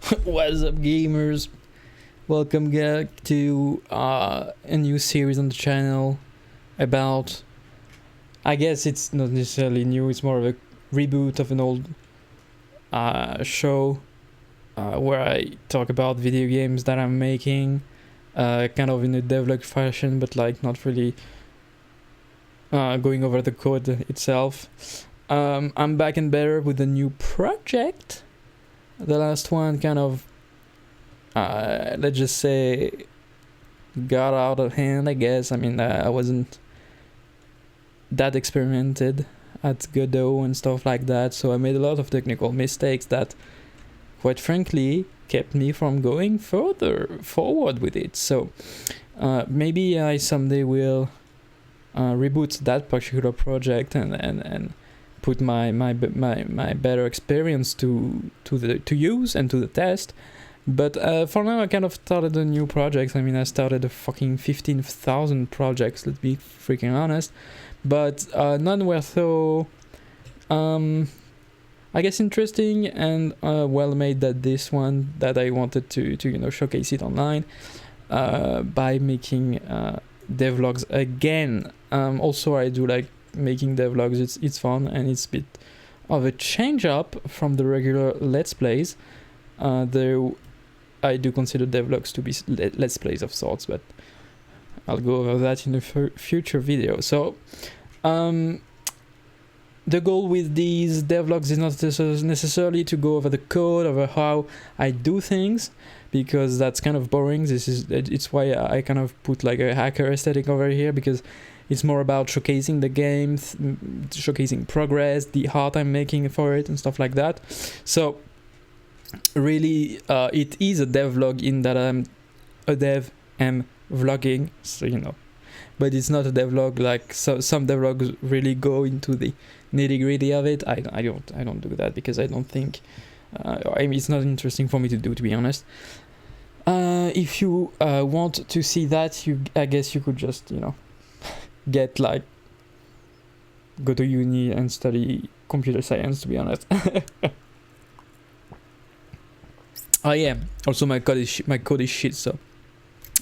What's up, gamers? Welcome back to a new series on the channel about, I guess it's not necessarily new, it's more of a reboot of an old show where I talk about video games that I'm making, kind of in a devlog fashion, but like not really going over the code itself. I'm back and better with a new project. The last one kind of, let's just say, got out of hand, I guess. I mean, I wasn't that experimented at Godot and stuff like that, so I made a lot of technical mistakes that, quite frankly, kept me from going further forward with it. So maybe I someday will reboot that particular project and put my better experience to use and to the test. But for now I kind of started a new project. I mean, I started a fucking 15,000 projects, let's be freaking honest, but none were so I guess interesting and well made that this one that I wanted to showcase it online by making devlogs again. Also I do like making devlogs. It's fun and it's a bit of a change up from the regular let's plays, though I do consider devlogs to be let's plays of sorts, but I'll go over that in a future video. So the goal with these devlogs is not necessarily to go over the code, over how I do things, because that's kind of boring. It's why I kind of put like a hacker aesthetic over here, because it's more about showcasing the game, showcasing progress, the art I'm making for it, and stuff like that. So really, it is a devlog in that I'm a dev and vlogging, so but it's not a devlog like some devlogs really go into the nitty-gritty of it. I don't do that because I don't think I mean, it's not interesting for me to do, to be honest. If you want to see that, I guess you could just get like go to uni and study computer science, to be honest. Oh yeah, also my code is shit, so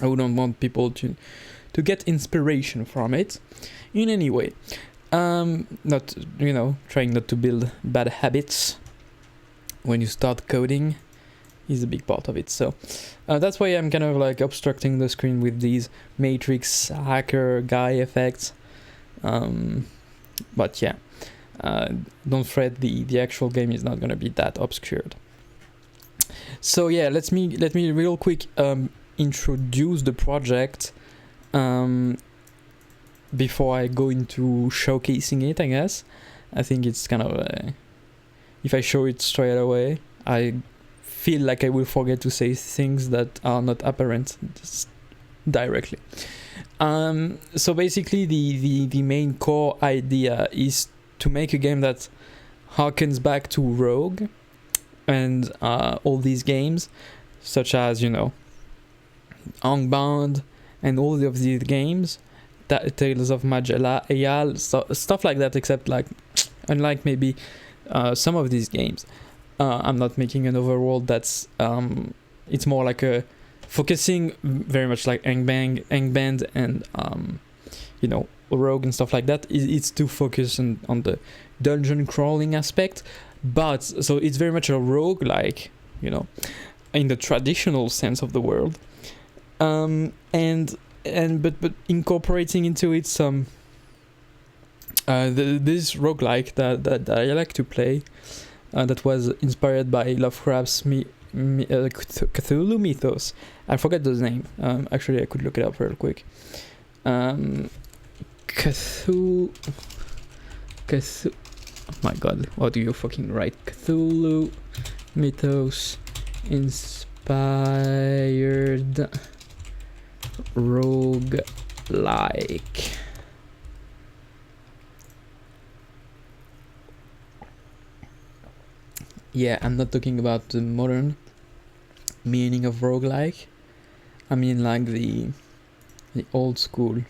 I wouldn't want people to get inspiration from it in any way. Not trying not to build bad habits when you start coding is a big part of it. So that's why I'm kind of like obstructing the screen with these matrix hacker guy effects. But yeah, don't fret, the actual game is not gonna be that obscured. So yeah, let me real quick introduce the project before I go into showcasing it. I guess I think it's kind of if I show it straight away, I feel like I will forget to say things that are not apparent directly. So basically the main core idea is to make a game that harkens back to Rogue and all these games, such as Angbound and all of these games, Tales of Majel, stuff like that, except like unlike maybe some of these games, I'm not making an overworld that's it's more like a focusing very much like Angband and Rogue and stuff like that. It's to focus on the dungeon crawling aspect, but so it's very much a rogue like in the traditional sense of the word, but incorporating into it some this roguelike that I like to play, that was inspired by Lovecraft's Cthulhu mythos. I forgot the name. Actually, I could look it up real quick. Cthulhu. Oh my god, what do you fucking write? Cthulhu mythos inspired roguelike. Yeah, I'm not talking about the modern meaning of roguelike. I mean like the old school.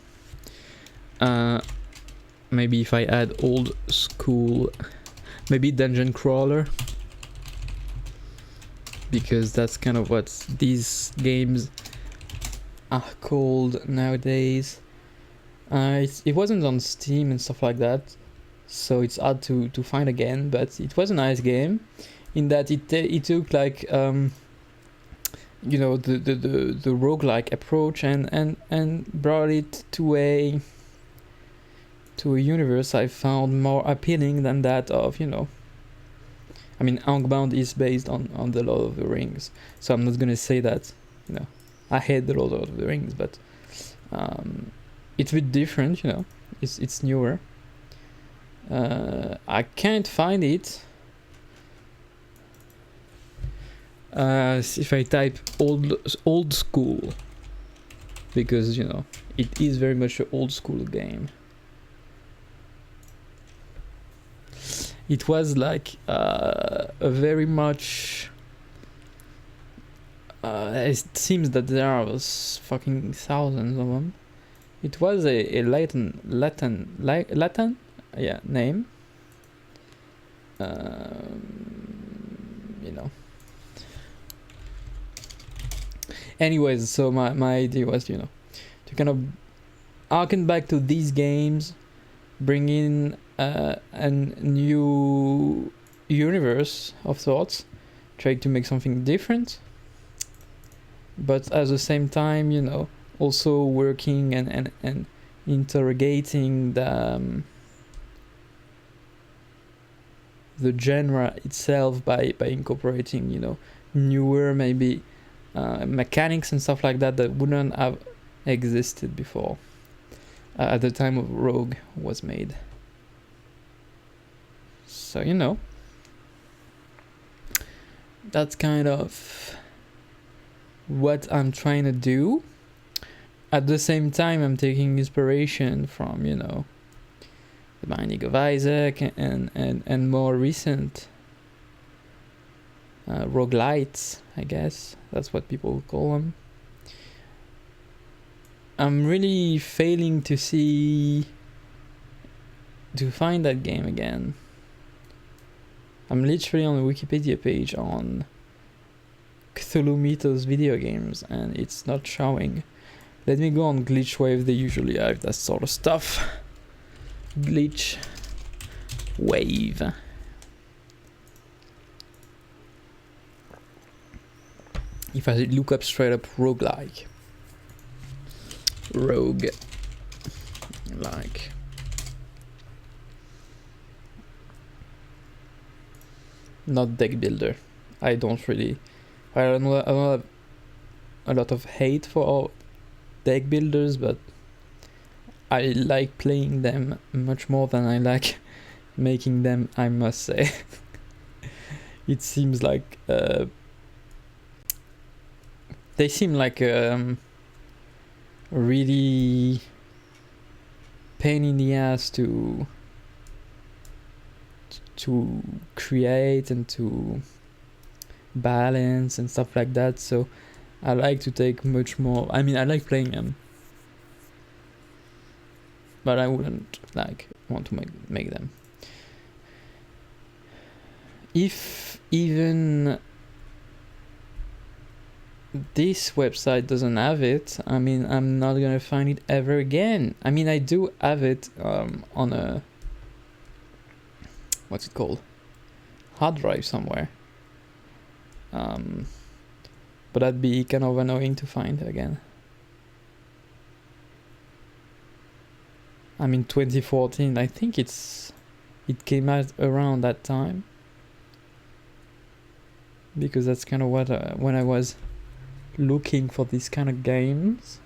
Maybe if I add old school, maybe dungeon crawler. because that's kind of what these games are called nowadays. It wasn't on Steam and stuff like that, so it's hard to find again, but it was a nice game in that it took like you know, the roguelike approach and brought it to a universe I found more appealing than that of, you know, I mean, Angbound is based on the Lord of the Rings, so I'm not gonna say that, you know, I hate the Lord of the Rings, but it's a bit different, you know, it's newer. I can't find it. If I type old school, because, you know, it is very much an old school game. It was like a very much it seems that there are fucking thousands of them. It was a Latin yeah, name. You know. Anyways, so my idea was, you know, to kind of harken back to these games, bring in a new universe of sorts, try to make something different, but at the same time, you know, also working and interrogating the genre itself by incorporating, you know, newer maybe mechanics and stuff like that wouldn't have existed before at the time of Rogue was made. So, you know, that's kind of what I'm trying to do. At the same time, I'm taking inspiration from, you know, The Binding of Isaac and more recent roguelites, I guess. That's what people call them. I'm really failing to find that game again. I'm literally on the Wikipedia page on Cthulhu Mythos video games and it's not showing. Let me go on Glitch Wave, they usually have that sort of stuff. Glitch Wave. If I look up straight up roguelike. Rogue-like. Not deck builder. I don't have a lot of hate for deck builders, but I like playing them much more than I like making them, I must say. It seems like they seem like really pain in the ass to create and to balance and stuff like that, so I like to take much more, I mean, I like playing them, but I wouldn't like want to make them. If even this website doesn't have it, I mean, I'm not gonna find it ever again. I mean, I do have it on a, what's it called, hard drive somewhere, but that'd be kind of annoying to find again. I mean, 2014, I think it came out around that time, because that's kind of what when I was looking for these kind of games.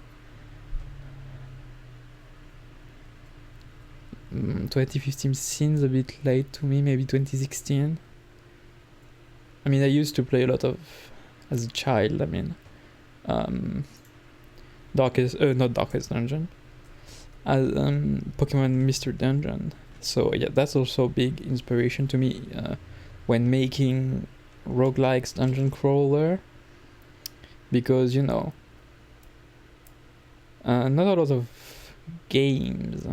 2015 seems a bit late to me, maybe 2016. I mean, I used to play a lot of, as a child, I mean, not Darkest Dungeon, as Pokemon Mr. Dungeon. So yeah, that's also a big inspiration to me when making roguelikes, dungeon crawler, because, you know, not a lot of games,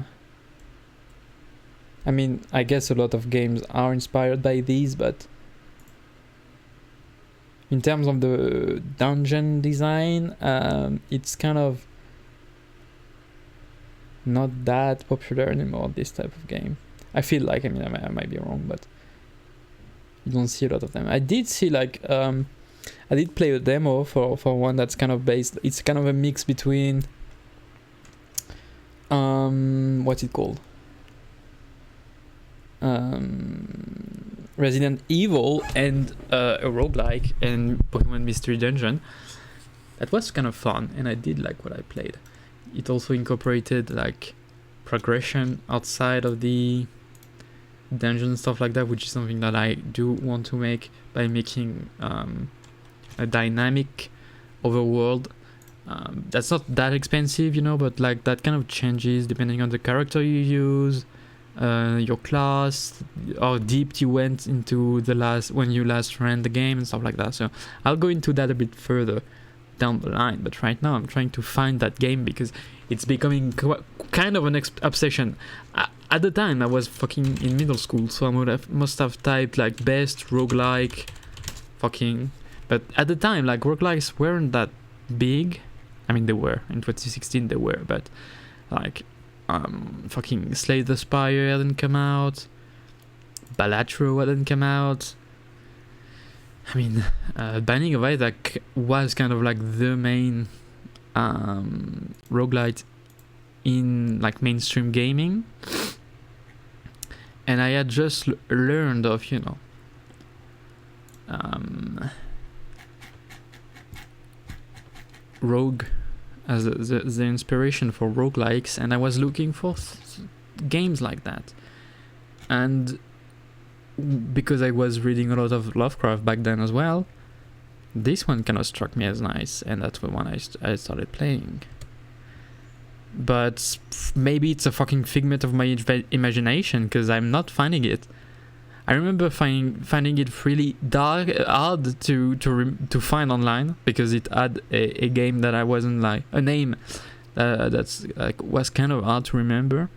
I mean, I guess a lot of games are inspired by these, but in terms of the dungeon design, it's kind of not that popular anymore, this type of game. I feel like, I mean, I might be wrong, but you don't see a lot of them. I did see like I did play a demo for one that's kind of based, it's kind of a mix between what's it called, Resident Evil and a roguelike and Pokemon Mystery Dungeon. That was kind of fun, and I did like what I played. It also incorporated like progression outside of the dungeon, stuff like that, which is something that I do want to make by making a dynamic overworld. That's not that expensive, you know, but like that kind of changes depending on the character you use, your class, how deep you went into when you last ran the game and stuff like that. So I'll go into that a bit further down the line, but right now I'm trying to find that game because it's becoming kind of an obsession. At the time I was fucking in middle school, so I must have typed like best roguelike fucking, but at the time like roguelikes weren't that big. I mean, they were in 2016, they were, but like fucking Slay the Spire hadn't come out, Balatro hadn't come out. I mean, Binding of Isaac was kind of like the main roguelite in like mainstream gaming, and I had just learned of, you know, Rogue as the inspiration for roguelikes, and I was looking for games like that. And because I was reading a lot of Lovecraft back then as well, this one kind of struck me as nice, and that's the one I started playing. But maybe it's a fucking figment of my imagination, because I'm not finding it. I remember finding it really hard to find online, because it had a game that I wasn't like, a name that's like was kind of hard to remember.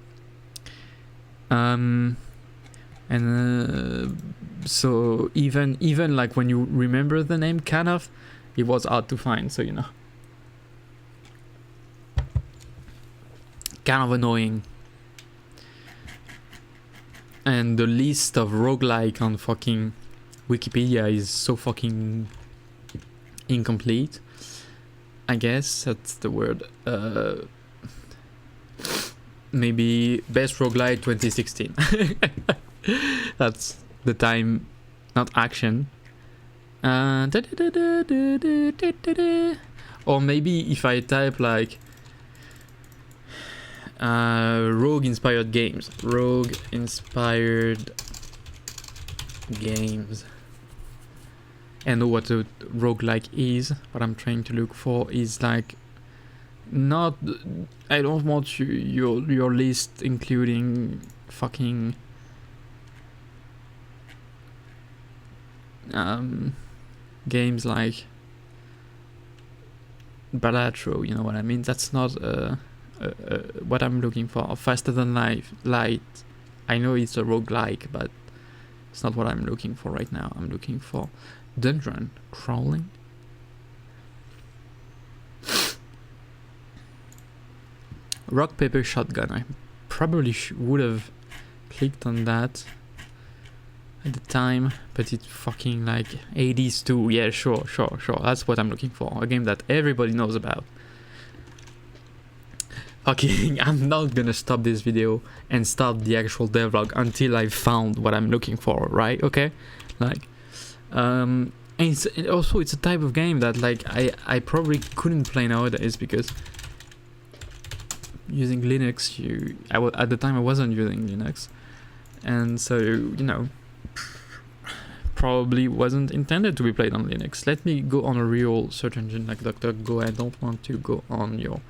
So even like when you remember the name, kind of, it was hard to find. So, you know, kind of annoying. And the list of roguelike on fucking Wikipedia is so fucking incomplete, I guess that's the word. Maybe best roguelike 2016. That's the time, not action. Or maybe if I type like rogue inspired games, and know what a roguelike is. What I'm trying to look for is like, not, I don't want your list including fucking games like Balatro, you know what I mean? That's not what I'm looking for. Faster Than Light, I know it's a roguelike, but it's not what I'm looking for right now. I'm looking for dungeon crawling. Rock, paper, shotgun. I probably would have clicked on that at the time, but it's fucking like 80s too. Yeah, sure. That's what I'm looking for. A game that everybody knows about. Okay, I'm not gonna stop this video and start the actual devlog until I've found what I'm looking for, right? Okay, like, and it's a type of game that like I probably couldn't play nowadays, because using Linux, at the time I wasn't using Linux, and so, you know, probably wasn't intended to be played on Linux. Let me go on a real search engine like DuckDuckGo. I don't want to go on your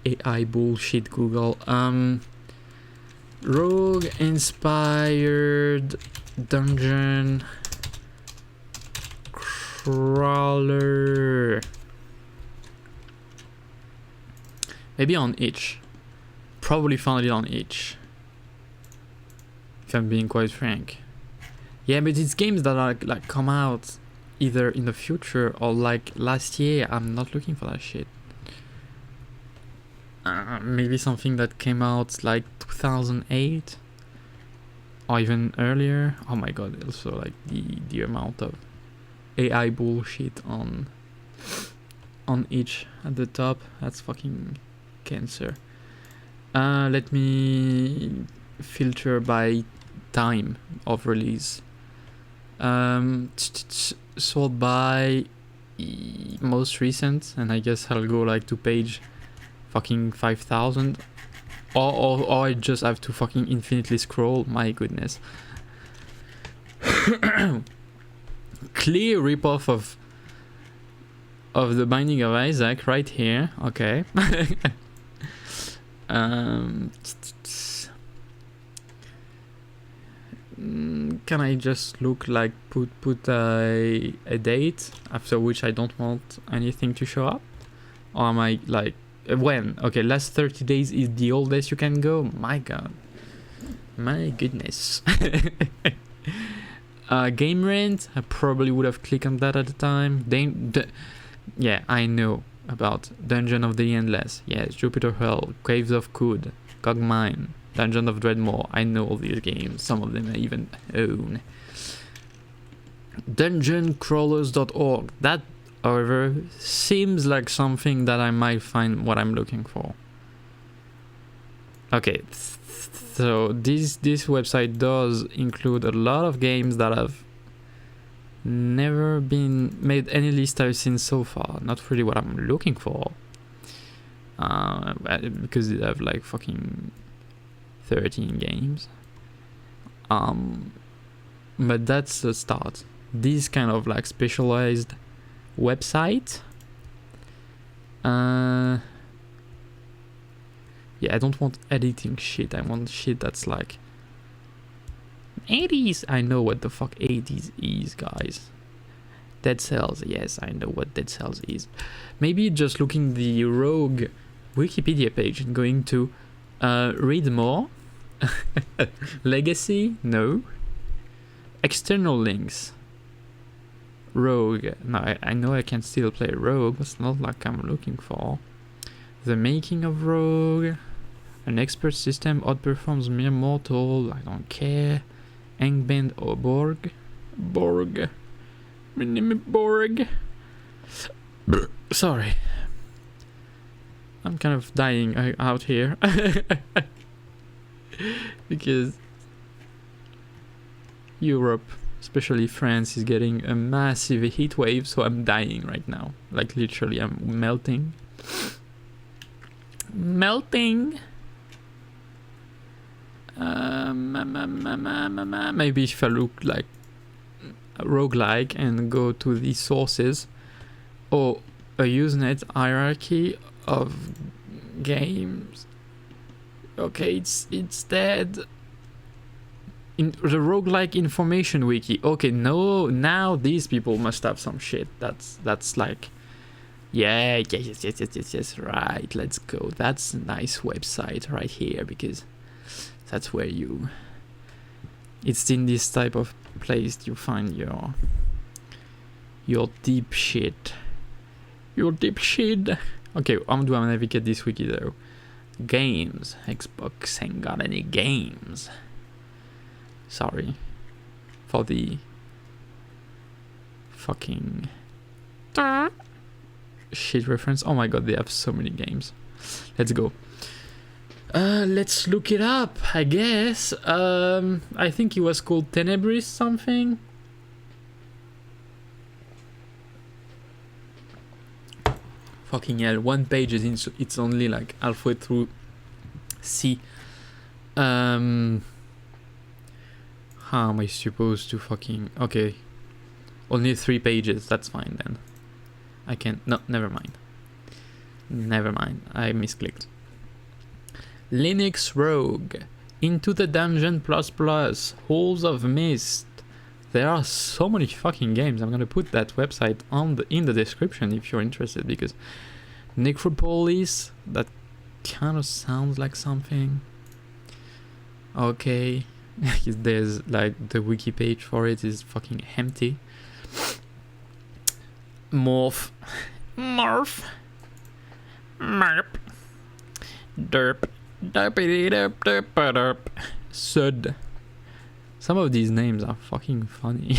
AI bullshit Google. Rogue inspired dungeon crawler. Maybe on itch. Probably found it on itch, if I'm being quite frank. Yeah, but it's games that are like come out either in the future or like last year. I'm not looking for that shit. Maybe something that came out like 2008 or even earlier. Oh my god, also like the amount of AI bullshit on each at the top, that's fucking cancer. Let me filter by time of release. Sort by most recent, and I guess I'll go like to page fucking 5000, or I just have to fucking infinitely scroll. My goodness. Clear ripoff of the Binding of Isaac right here. Okay. Can I just look like put a date after which I don't want anything to show up, or am I like when? Okay, last 30 days is the oldest you can go. My god, my goodness. Game rent, I probably would have clicked on that at the time. Yeah, I know about Dungeon of the Endless. Yes, Jupiter Hell, Caves of Cood, Cogmine, Dungeon of Dreadmore. I know all these games. Some of them I even own. Dungeoncrawlers.org. That, however, seems like something that I might find what I'm looking for. Okay, so this website does include a lot of games that have never been made any list I've seen so far. Not really what I'm looking for. Because they have like fucking 13 games. But that's the start. This kind of like specialized website. Yeah, I don't want editing shit. I want shit that's like 80s. I know what the fuck 80s is, guys. Dead Cells. Yes, I know what Dead Cells is. Maybe just looking the Rogue Wikipedia page and going to read more. Legacy? No. External links. Rogue. No, I know I can still play Rogue. It's not like I'm looking for. The making of Rogue. An expert system outperforms mere mortal. I don't care. Angband or Borg. Borg. My name is Borg. Sorry. I'm kind of dying out here. Because Europe, especially France, is getting a massive heat wave, so I'm dying right now. Like literally, I'm melting. Melting. Maybe if I look like roguelike and go to the sources, or a Usenet hierarchy of games. Okay, it's dead. In the roguelike information wiki. Okay, no, now these people must have some shit. That's like, yes, right, let's go. That's a nice website right here, because that's where it's in this type of place you find your deep shit. Your deep shit. Okay, how do I navigate this wiki though? Games. Xbox ain't got any games. Sorry for the fucking shit reference. Oh my god, they have so many games. Let's go. Let's look it up, I guess. I think it was called Tenebris something. Fucking hell, one page is in, it's only like halfway through C. How am I supposed to fucking... Okay. Only 3 pages, that's fine then. I can't... No, never mind. Never mind, I misclicked. Linux Rogue. Into the Dungeon++. Halls of Mist. There are so many fucking games. I'm gonna put that website in the description if you're interested, because Necropolis, that kind of sounds like something. Okay. There's like the wiki page for it is fucking empty. Morph. Morph. Merp. Derp. Derpity derp derp derp. Sud. Some of these names are fucking funny.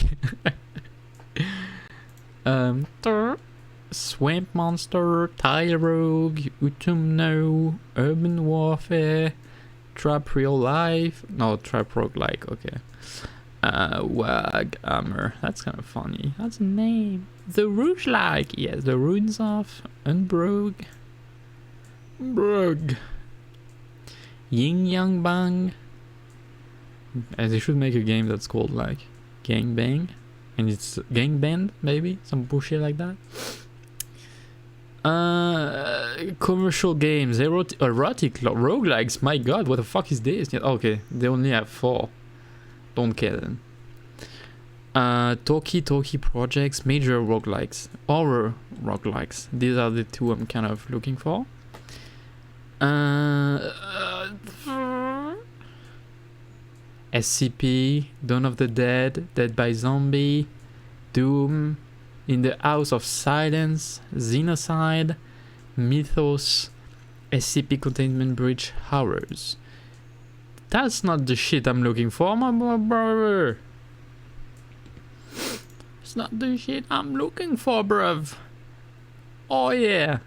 Swamp Monster, Tile Rogue, Utumno, Urban Warfare, Trap Real Life, no, Trap Rogue like, okay. Wag Hammer, that's kind of funny. That's a name. The Rouge like, yes, the Ruins of Unbrogue. Brogue. Yin Yang Bang. They should make a game that's called like Gang Bang. And it's Gang Band, maybe? Some bullshit like that. Commercial games, erotic roguelikes. My god, what the fuck is this? Okay, they only have 4. Don't care then. Talkie projects, major roguelikes, horror roguelikes. These are the 2 I'm kind of looking for. SCP, Dawn of the Dead, Dead by Zombie, Doom, In the House of Silence, Xenocide, Mythos, SCP Containment Breach Horrors. That's not the shit I'm looking for, my brother. It's not the shit I'm looking for, bruv. Oh yeah.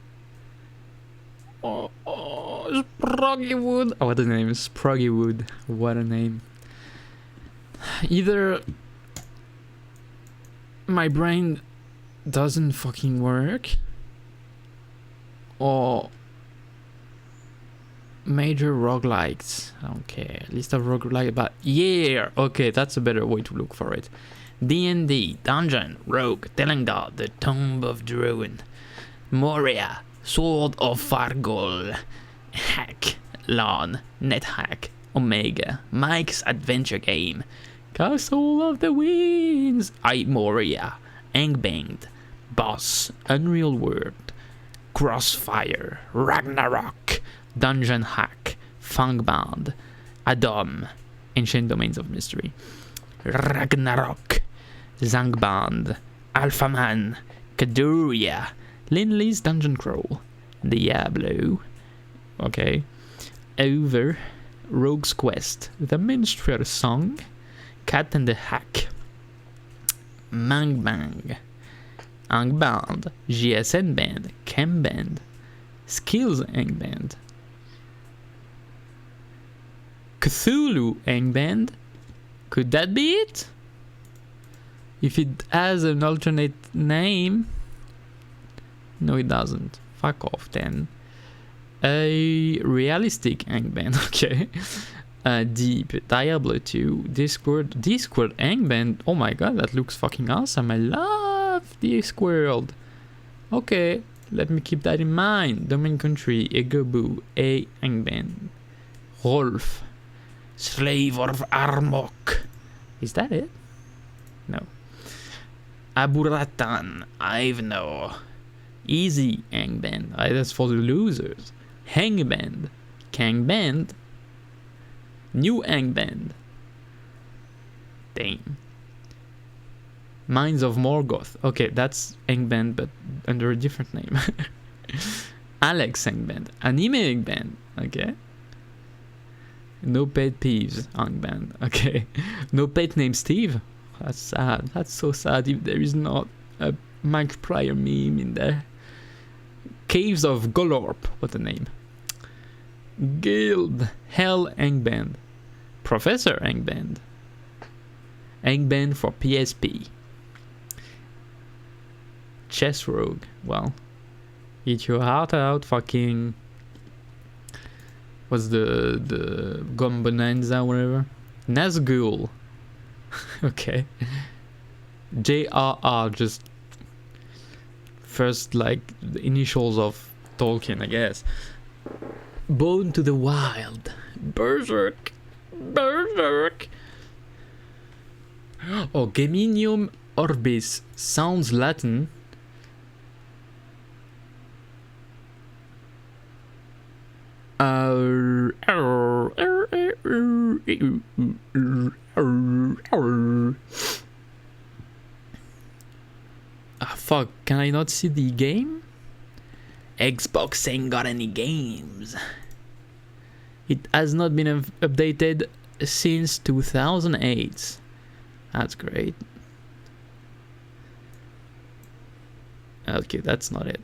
Oh, Sproggywood. Oh, what a name, Sproggywood. What a name. Either my brain doesn't fucking work, or major roguelikes. I don't care. List of roguelikes, but yeah, okay, that's a better way to look for it. D&D, Dungeon, Rogue, Telangor, The Tomb of Druin, Moria, Sword of Fargol, Hack, Lawn, NetHack, Omega, Mike's Adventure Game, Castle of the Winds, Moria, Angbanged, Boss, Unreal World, Crossfire, Ragnarok, Dungeon Hack, Fangbound, Adam, Ancient Domains of Mystery, Ragnarok, Zangband, Alphaman, Kaduria, Linley's Dungeon Crawl, Diablo, okay, Over, Rogue's Quest, The Minstrel's Song, Cat and the Hack, Mangbang, Angband, GSN Band, Chem Band, Skills Angband, Cthulhu Angband. Could that be it? If it has an alternate name. No, it doesn't. Fuck off then. A realistic Angband, okay. Deep, Diablo 2, Discord Angband. Oh my god, that looks fucking awesome. I love Discworld. Okay, let me keep that in mind. Domain Country, Egoboo, A Angband, Rolf, Slave of Armok. Is that it? No. Aburatan, Ivno, Easy Angband. That's for the losers. Hangband, Kangband, New Angband. Damn. Mines of Morgoth. Okay, that's Angband, but under a different name. Alex Angband. Anime Angband. Okay. No pet peeves Angband. Okay. No pet named Steve. That's sad. That's so sad if there is not a Mike Pryor meme in there. Caves of Golorp. What a name. Guild. Hell Angband. Professor Angband. Angband for PSP. Chess Rogue. Well, eat your heart out, fucking. What's the Gum Bonanza, whatever? Nazgul. Okay. JRR, just first like the initials of Tolkien, I guess. Bone to the Wild. Berserk. Oh, Geminium Orbis sounds Latin. fuck? Can I not see the game? Xbox ain't got any games. It has not been updated since 2008. That's great. Okay, that's not it.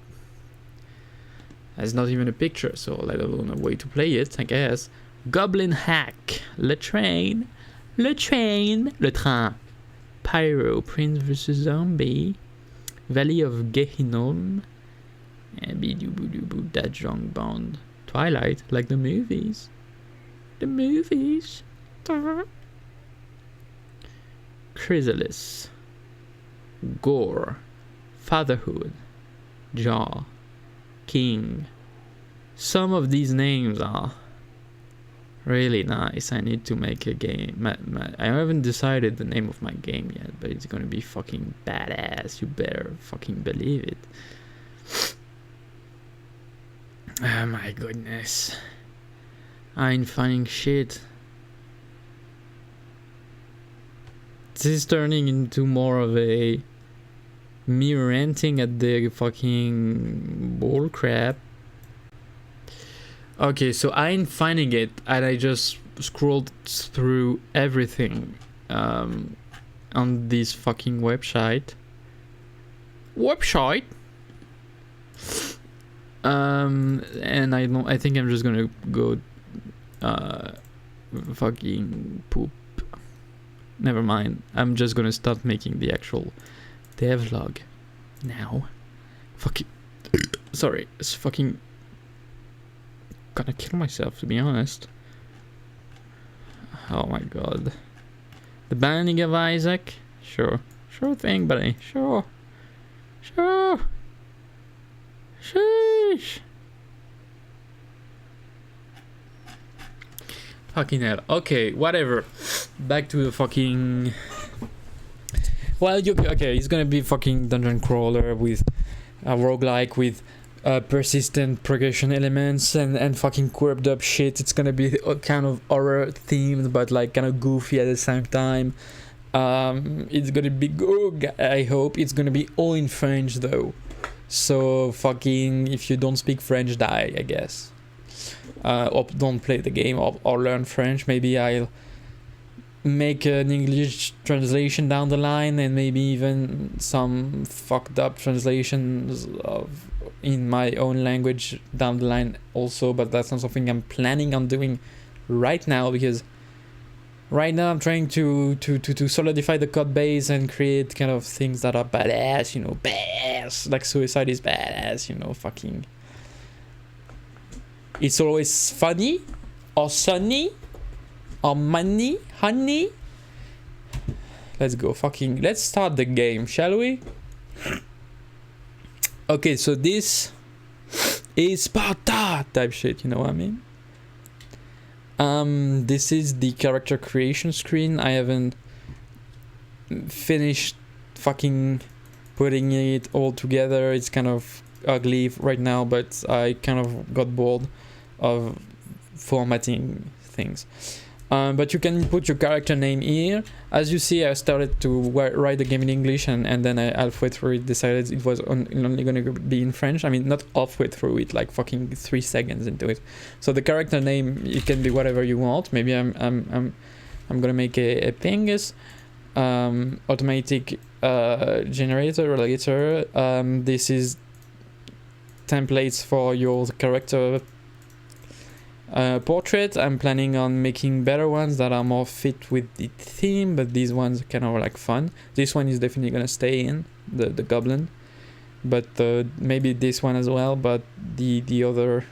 There's not even a picture, so let alone a way to play it, I guess. Goblin Hack. Le Train. Le Train. Le Train. Pyro. Prince vs. Zombie. Valley of Gehinnom. That Junk Bond. Twilight, like the movies. The movies. Chrysalis. Gore. Fatherhood. Jaw. King. Some of these names are really nice. I need to make a game. I haven't decided the name of my game yet, but it's gonna be fucking badass. You better fucking believe it. Oh my goodness. I ain't finding shit. This is turning into more of a me ranting at the fucking bullcrap. Okay, so I ain't finding it, and I just scrolled through everything on this fucking website. And I think I'm just gonna go fucking poop. Never mind. I'm just gonna start making the actual devlog now. Fucking sorry, it's fucking gonna kill myself, to be honest. Oh my god. The Binding of Isaac? Sure thing, buddy. Sure. Sheesh. Fucking hell. Okay, whatever. Back to the fucking... Well, okay, it's gonna be fucking dungeon crawler with a roguelike with persistent progression elements and fucking quirked up shit. It's gonna be kind of horror themed, but like kind of goofy at the same time. It's gonna be good. I hope it's gonna be all in French though. So fucking, if you don't speak French, die, I guess. Or don't play the game or learn French. Maybe I'll make an English translation down the line, and maybe even some fucked up translations of in my own language down the line also, but that's not something I'm planning on doing right now, because right now I'm trying to solidify the code base and create kind of things that are badass, you know, badass, like Suicide is badass, you know, fucking it's always funny or sunny or money, honey. Let's go, fucking let's start the game, shall we? Okay, so this is Sparta type shit, you know what I mean? This is the character creation screen. I haven't finished fucking putting it all together. It's kind of ugly right now, but I kind of got bored of formatting things. But you can put your character name here. As you see, I started to write the game in English, and then I halfway through it decided it was only going to be in French. I mean, not halfway through it, like fucking 3 seconds into it. So the character name, it can be whatever you want. Maybe I'm gonna make a Pingus automatic generator later. This is templates for your character portrait. I'm planning on making better ones that are more fit with the theme, but these ones are kind of like fun. This one is definitely gonna stay in the goblin, but maybe this one as well, but the other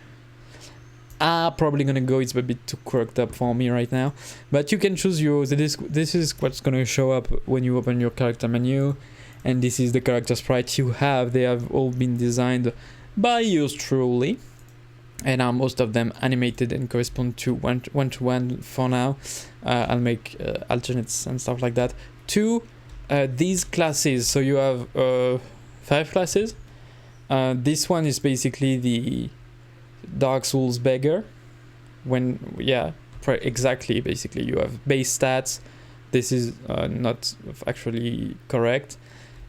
are probably gonna go. It's a bit too quirked up for me right now, but you can choose yours. This is what's gonna show up when you open your character menu, and this is the character sprite you have. They have all been designed by yours truly, and most of them animated and correspond to one-to-one for now. I'll make alternates and stuff like that to these classes. So you have 5 classes. This one is basically the Dark Souls beggar. Exactly, basically you have base stats. This is not actually correct.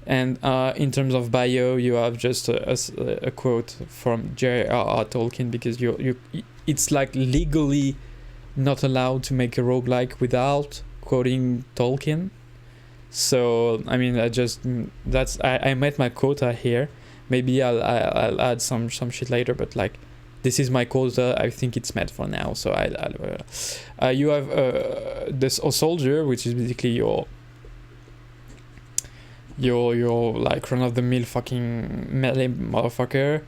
And in terms of bio, you have just a quote from J.R.R. Tolkien, because it's like legally not allowed to make a roguelike without quoting Tolkien. So I mean, I met my quota here. Maybe I'll add some shit later, but like, this is my quota. I think it's met for now. So you have this a soldier, which is basically your like run of the mill fucking melee motherfucker.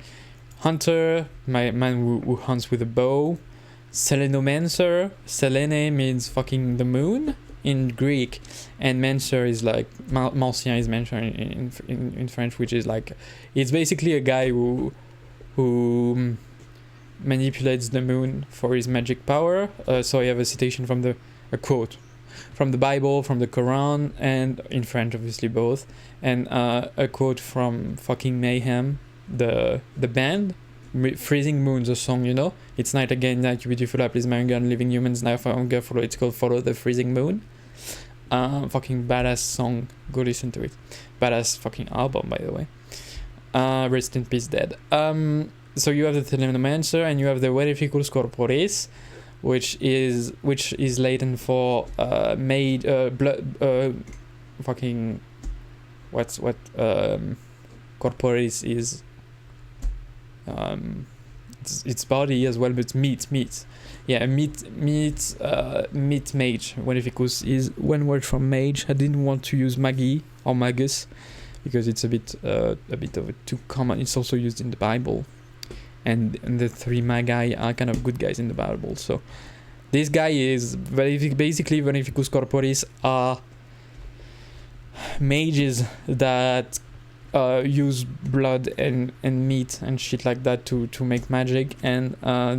Hunter, my man who hunts with a bow. Selenomancer. Selene means fucking the moon in Greek, and Mancer is like Martien is mentioned in French, which is like, it's basically a guy who manipulates the moon for his magic power. So I have a citation from a quote from the Bible, from the Quran, and in French obviously both, and a quote from fucking Mayhem, the band. Freezing Moon, the song, you know, it's night again, night, you beautiful, I please my gun, living humans, now for hunger, follow, it's called Follow the Freezing Moon. Fucking badass song, go listen to it. Badass fucking album, by the way. Rest in peace, dead. So you have the Telenomancer, and you have the Verificus Corporis, which is Latin for made blood, fucking what corporis is. It's body as well, but meat. Yeah, meat mage. Verificus is one word from mage. I didn't want to use magi or magus because it's a bit of a too common. It's also used in the Bible, and the three magi are kind of good guys in the Bible. So this guy is basically Verificus Corporis are mages that use blood and meat and shit like that to make magic, and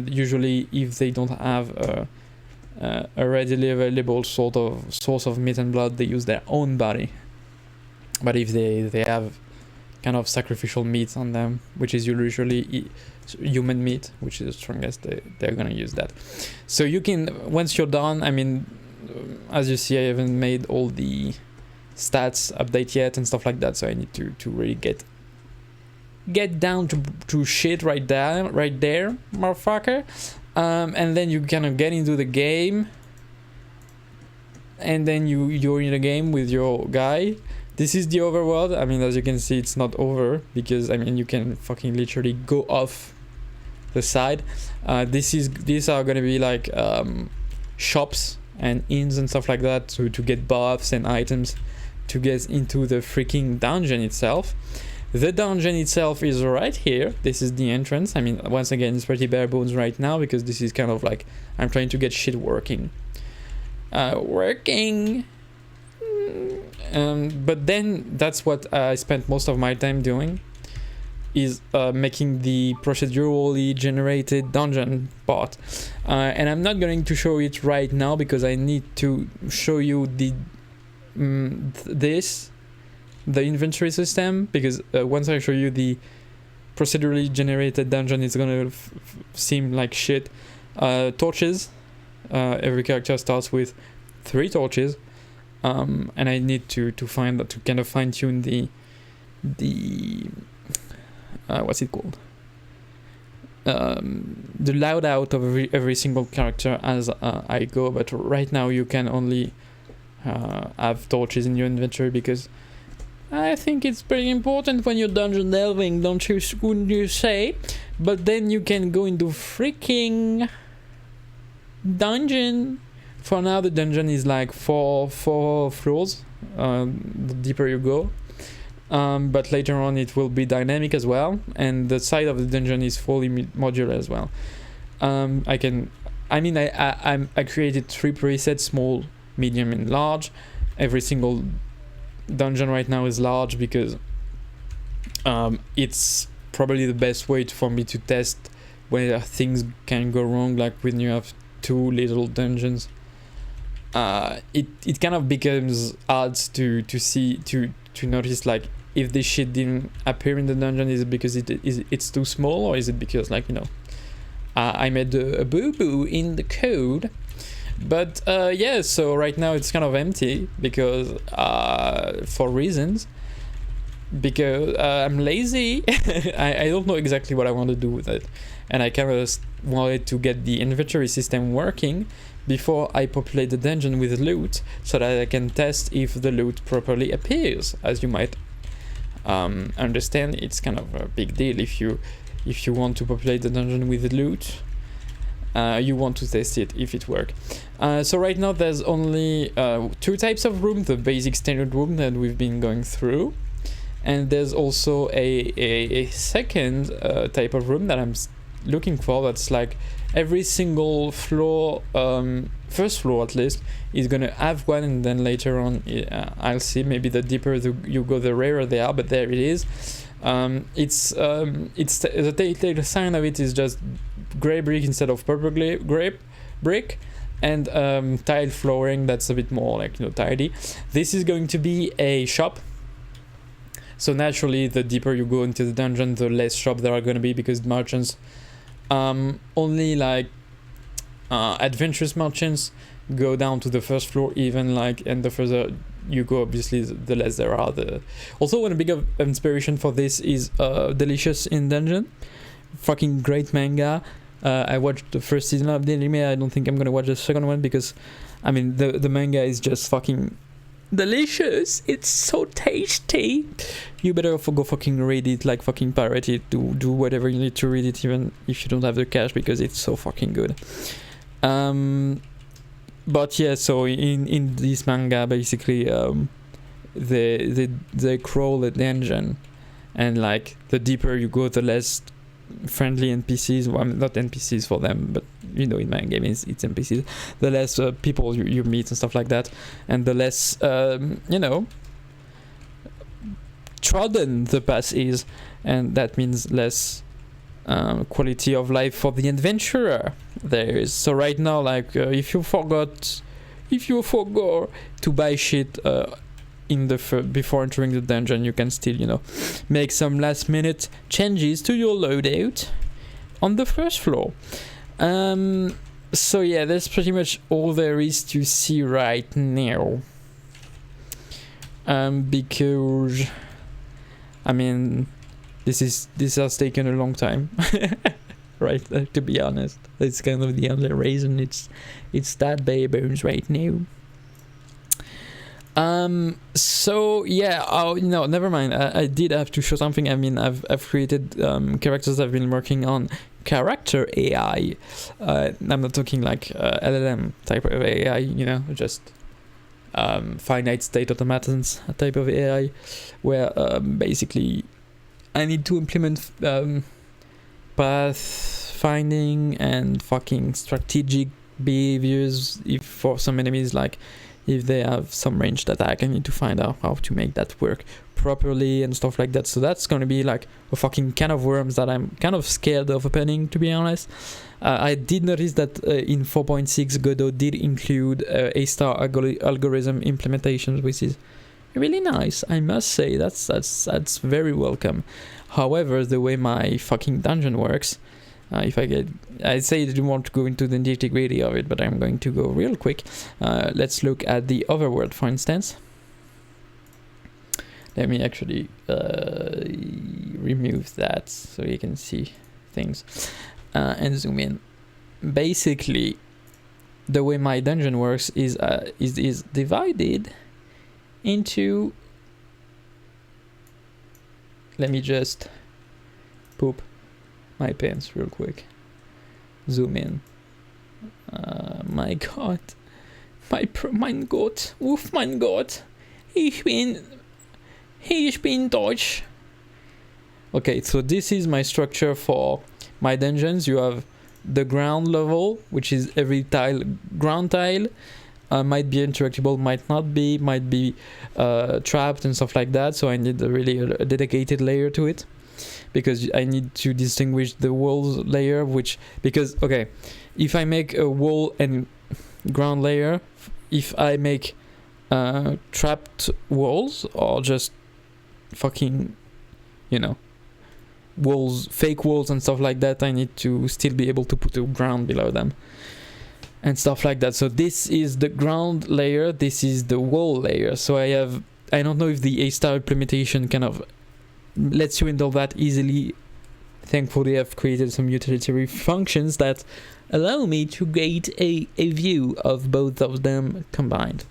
usually if they don't have a readily available sort of source of meat and blood, they use their own body. But if they have kind of sacrificial meat on them, which is usually human meat, which is the strongest, they're gonna use that. So you can, once you're done, I mean, as you see, I haven't made all the stats update yet and stuff like that, so I need to really get down to shit right there, motherfucker. And then you kind of get into the game, and then you're in a game with your guy. This is the overworld. I mean, as you can see, it's not over because I mean you can fucking literally go off the side. These are gonna be like shops and inns and stuff like that to get buffs and items to get into the freaking dungeon itself. The dungeon itself is right here. This is the entrance. I mean, once again, it's pretty bare bones right now because this is kind of like I'm trying to get shit working. But then that's what I spent most of my time doing, is making the procedurally generated dungeon part. And I'm not going to show it right now because I need to show you the inventory system, because once I show you the procedurally generated dungeon, it's gonna seem like shit. Torches. Every character starts with 3 torches, and I need to find that, to kind of fine tune the what's it called? The loadout of every single character as I go. But right now you can only have torches in your inventory because I think it's pretty important when you're dungeon delving, wouldn't you say? But then you can go into freaking dungeon. For now, the dungeon is like four floors, the deeper you go. But later on it will be dynamic as well, and the side of the dungeon is fully modular as well. I created 3 presets: small, medium, and large. Every single dungeon right now is large because it's probably the best way for me to test where things can go wrong, like when you have 2 little dungeons. It kind of becomes hard to see, to notice, like, if this shit didn't appear in the dungeon, is it because it's too small, or is it because, like, you know, I made a boo-boo in the code. But so right now it's kind of empty because for reasons. because I'm lazy. I don't know exactly what I want to do with it, and I kind of wanted to get the inventory system working before I populate the dungeon with loot, so that I can test if the loot properly appears. As you might understand, it's kind of a big deal if you want to populate the dungeon with loot. You want to test it if it works. So right now there's only 2 types of room: the basic standard room that we've been going through, and there's also a second type of room that I'm looking for. That's like every single floor, first floor at least, is gonna have one, and then later on I'll see, maybe the deeper you go, the rarer they are, but there it is. It's the telltale sign of it is just grey brick instead of purple brick, and tile flooring that's a bit more like, you know, tidy. This is going to be a shop, so naturally the deeper you go into the dungeon, the less shop there are going to be, because merchants, only like adventurous merchants go down to the first floor, even like, and the further you go, obviously the less there are. Also, one big of inspiration for this is Delicious in Dungeon. Fucking great manga. I watched the first season of the anime. I don't think I'm gonna watch the second one, because I mean the manga is just fucking delicious. It's so tasty. You better go fucking read it, like fucking pirate it, do whatever you need to read it, even if you don't have the cash, because it's so fucking good. But yeah, so in this manga, basically, they crawl the dungeon, and like the deeper you go, the less friendly NPCs. Well, I mean, not NPCs for them, but you know, in my game it's NPCs. The less people you meet and stuff like that, and the less you know, trodden the path is, and that means less quality of life for the adventurer there is. So right now, like if you forgot to buy shit in the before entering the dungeon, you can still, you know, make some last minute changes to your loadout on the first floor. So yeah, that's pretty much all there is to see right now, because I mean this has taken a long time. Right, to be honest, it's kind of the only reason it's that bare bones right now. So yeah, no, never mind. I did have to show something. I mean, I've created characters. I've been working on character AI. I'm not talking like LLM type of AI, you know, just finite state automatons type of AI, where basically I need to implement path finding and fucking strategic behaviors if for some enemies, like if they have some ranged attack, I need to find out how to make that work properly and stuff like that. So that's going to be like a fucking can of worms that I'm kind of scared of opening, to be honest. I did notice that in 4.6 Godot did include A-star algorithm implementations, which is really nice, I must say. That's very welcome. However, the way my fucking dungeon works, I say I didn't want to go into the nitty-gritty of it, but I'm going to go real quick. Let's look at the overworld, for instance. Let me actually remove that so you can see things and zoom in. Basically, the way my dungeon works is divided into. Let me just poop my pants real quick. Zoom in. My God. Mein Gott. Uff, mein Gott. Ich bin Deutsch. Okay, so this is my structure for my dungeons. You have the ground level, which is every ground tile. Might be interactable, might not be, might be trapped and stuff like that. So I need a dedicated layer to it, because I need to distinguish the walls layer, because okay, if I make a wall and ground layer, if I make trapped walls or just fucking, you know, walls, fake walls and stuff like that, I need to still be able to put a ground below them and stuff like that. So this is the ground layer, this is the wall layer. So I don't know if the A-star implementation kind of lets you handle that easily. Thankfully, I've created some utilitarian functions that allow me to get a view of both of them combined.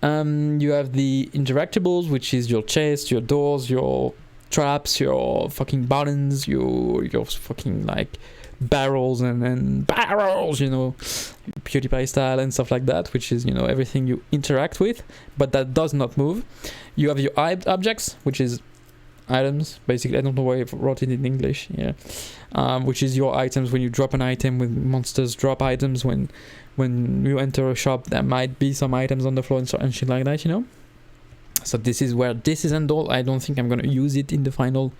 You have the interactables, which is your chest, your doors, your traps, your fucking buttons, your fucking like barrels and barrels, you know, PewDiePie style and stuff like that, which is, you know, everything you interact with, but that does not move. You have your objects, which is items, basically. I don't know why I wrote it in English, which is your items. When you drop an item, when monsters drop items, when you enter a shop, there might be some items on the floor and shit like that, you know. So this is where this is handled. I don't think I'm gonna use it in the final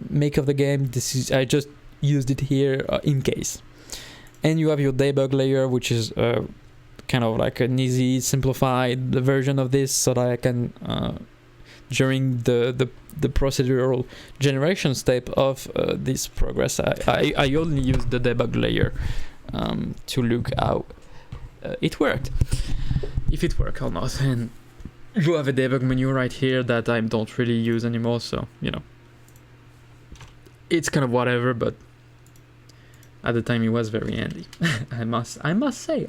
make of the game. I just used it here in case. And you have your debug layer, which is kind of like an easy, simplified version of this, so that I can during the procedural generation step of this progress, I only used the debug layer to look how it worked, if it worked or not. And you have a debug menu right here that I don't really use anymore, so you know, it's kind of whatever, but at the time it was very handy. I must say.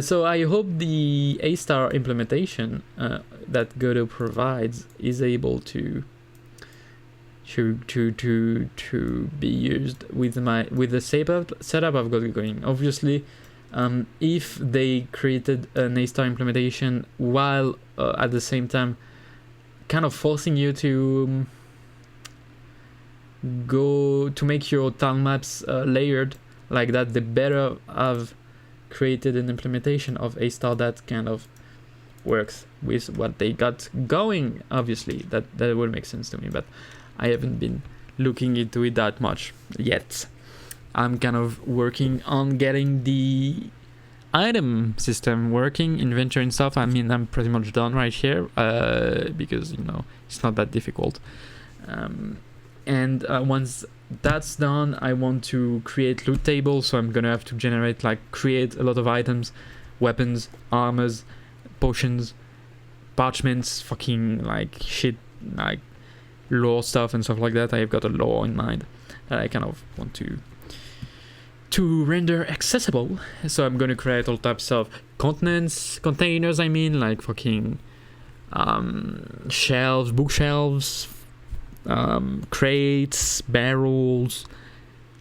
So I hope the A-star implementation that Godot provides is able to be used with the setup I've got going. Obviously, if they created an A-star implementation while at the same time kind of forcing you to go to make your tile maps layered like that, they better have created an implementation of A-star that kind of works with what they got going. Obviously that will make sense to me, but I haven't been looking into it that much yet. I'm kind of working on getting the item system working, inventory and stuff. I mean, I'm pretty much done right here because, you know, it's not that difficult. And once that's done, I want to create loot tables, so I'm gonna have to create a lot of items, weapons, armors, potions, parchments, fucking like shit, like lore stuff and stuff like that. I've got a lore in mind that I kind of want to render accessible. So I'm gonna create all types of containers, I mean, like fucking shelves, bookshelves, crates, barrels,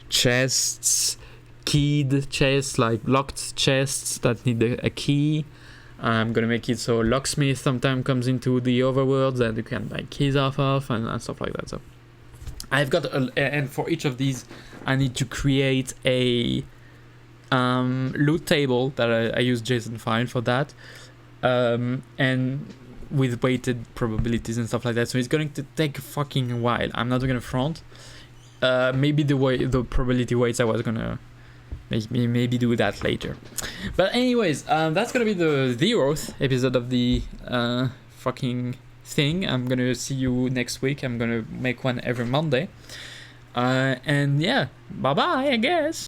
chests, keyed chests, like locked chests that need a key. I'm gonna make it so locksmith sometimes comes into the overworld that you can buy keys off of and stuff like that. So I've got and for each of these I need to create a loot table that I use JSON file for that, and with weighted probabilities and stuff like that. So it's going to take a fucking while. I'm not gonna front. Maybe the probability weights I was gonna maybe do that later. But anyways, that's gonna be the 0th episode of the fucking thing. I'm gonna see you next week. I'm gonna make one every Monday. And yeah, bye bye, I guess.